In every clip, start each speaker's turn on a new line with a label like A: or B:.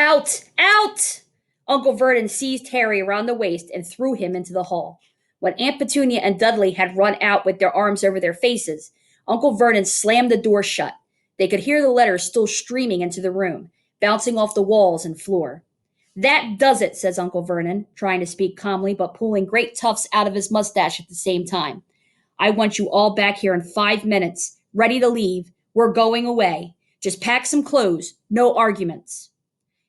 A: Out! Out! Uncle Vernon seized Harry around the waist and threw him into the hall. When Aunt Petunia and Dudley had run out with their arms over their faces, Uncle Vernon slammed the door shut. They could hear the letters still streaming into the room, bouncing off the walls and floor. That does it, says Uncle Vernon, trying to speak calmly but pulling great tufts out of his mustache at the same time. I want you all back here in 5 minutes, ready to leave. We're going away. Just pack some clothes, no arguments.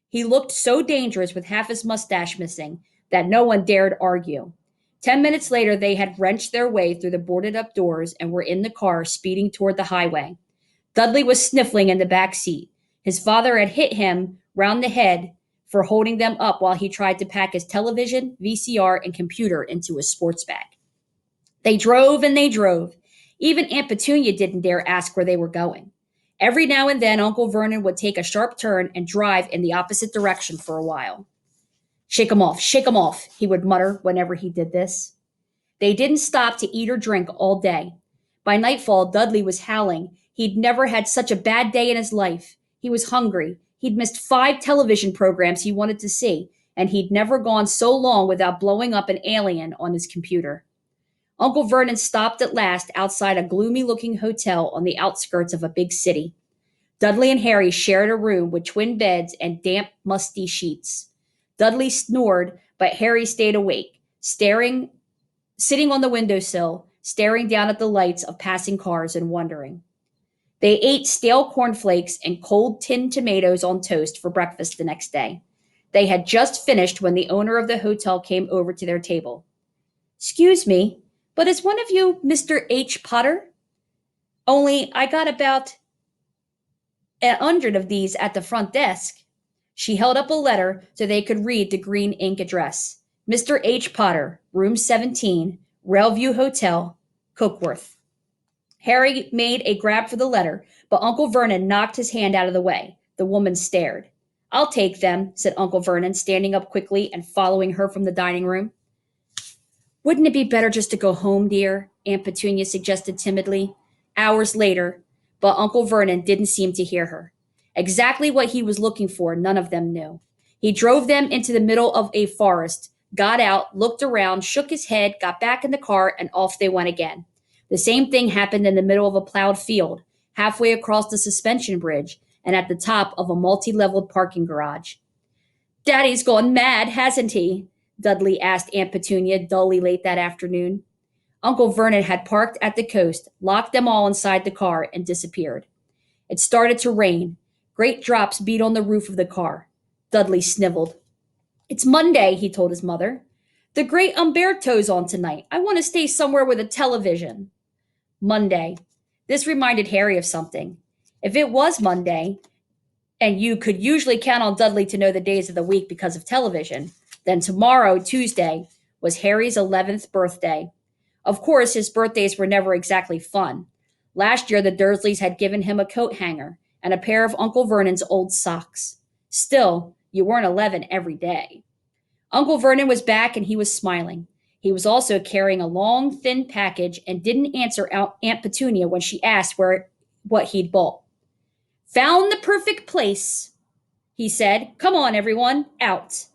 A: He looked so dangerous with half his mustache missing that no one dared argue. 10 minutes later, they had wrenched their way through the boarded up doors and were in the car speeding toward the highway. Dudley was sniffling in the back seat. His father had hit him round the head for holding them up while he tried to pack his television, VCR, and computer into his sports bag. They drove and they drove. Even Aunt Petunia didn't dare ask where they were going. Every now and then, Uncle Vernon would take a sharp turn and drive in the opposite direction for a while. Shake 'em off, he would mutter whenever he did this. They didn't stop to eat or drink all day. By nightfall, Dudley was howling. He'd never had such a bad day in his life. He was hungry. He'd missed 5 television programs he wanted to see, and he'd never gone so long without blowing up an alien on his computer. Uncle Vernon stopped at last outside a gloomy looking hotel on the outskirts of a big city. Dudley and Harry shared a room with twin beds and damp, musty sheets. Dudley snored, but Harry stayed awake, sitting on the windowsill, staring down at the lights of passing cars and wondering. They ate stale cornflakes and cold tinned tomatoes on toast for breakfast the next day. They had just finished when the owner of the hotel came over to their table. "Excuse me, but is one of you Mr. H. Potter? Only I got about 100 of these at the front desk." She held up a letter so they could read the green ink address. Mr. H. Potter, room 17, Railview Hotel, Cookworth. Harry made a grab for the letter, but Uncle Vernon knocked his hand out of the way. The woman stared. "I'll take them," said Uncle Vernon, standing up quickly and following her from the dining room. "Wouldn't it be better just to go home, dear?" Aunt Petunia suggested timidly. Hours later, but Uncle Vernon didn't seem to hear her. Exactly what he was looking for, none of them knew. He drove them into the middle of a forest, got out, looked around, shook his head, got back in the car, and off they went again. The same thing happened in the middle of a plowed field, halfway across the suspension bridge, and at the top of a multi-leveled parking garage. "Daddy's gone mad, hasn't he?" Dudley asked Aunt Petunia dully late that afternoon. Uncle Vernon had parked at the coast, locked them all inside the car, and disappeared. It started to rain. Great drops beat on the roof of the car. Dudley sniveled. "It's Monday," he told his mother. "The great Umberto's on tonight. I want to stay somewhere with a television." Monday. This reminded Harry of something. If it was Monday, and you could usually count on Dudley to know the days of the week because of television, then tomorrow, Tuesday, was Harry's 11th birthday. Of course, his birthdays were never exactly fun. Last year, the Dursleys had given him a coat hanger and a pair of Uncle Vernon's old socks. Still, you weren't 11 every day. Uncle Vernon was back and he was smiling. He was also carrying a long, thin package and didn't answer Aunt Petunia when she asked what he'd bought. "Found the perfect place," he said. "Come on, everyone, out."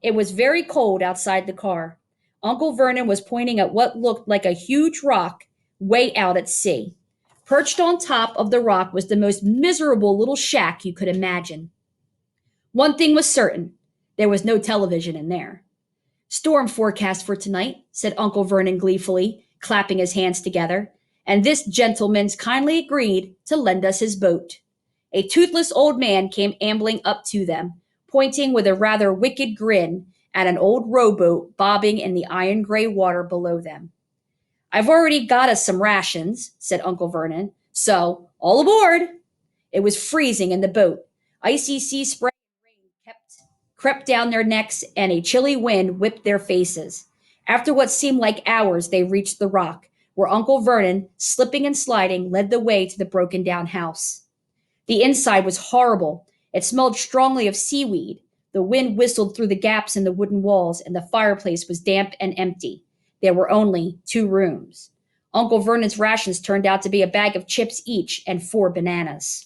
A: It was very cold outside the car. Uncle Vernon was pointing at what looked like a huge rock way out at sea. Perched on top of the rock was the most miserable little shack you could imagine. One thing was certain, there was no television in there. "Storm forecast for tonight," said Uncle Vernon gleefully, clapping his hands together, "and this gentleman's kindly agreed to lend us his boat." A toothless old man came ambling up to them, pointing with a rather wicked grin at an old rowboat bobbing in the iron gray water below them. "I've already got us some rations," said Uncle Vernon, "so all aboard." It was freezing in the boat. Icy sea spray and rain crept down their necks, and a chilly wind whipped their faces. After what seemed like hours, they reached the rock, where Uncle Vernon, slipping and sliding, led the way to the broken down house. The inside was horrible. It smelled strongly of seaweed. The wind whistled through the gaps in the wooden walls, and the fireplace was damp and empty. There were only 2 rooms. Uncle Vernon's rations turned out to be a bag of chips each and 4 bananas.